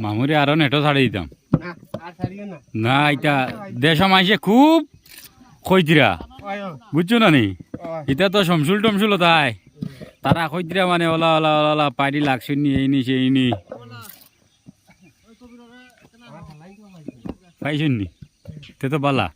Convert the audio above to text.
মামুরে আরো নেটো ছাড়ি দিতাম না এটা দেশ মাইসে খুব খৈতিরা বুঝছো না নি এটা তো সমসুল টমসুল তাই তারা খৈতিরা মানে ওলা ওলা ওলা ওলা পাইডি লাগছে নি এই নি সেই নি পাইছেন নি তে তো বালা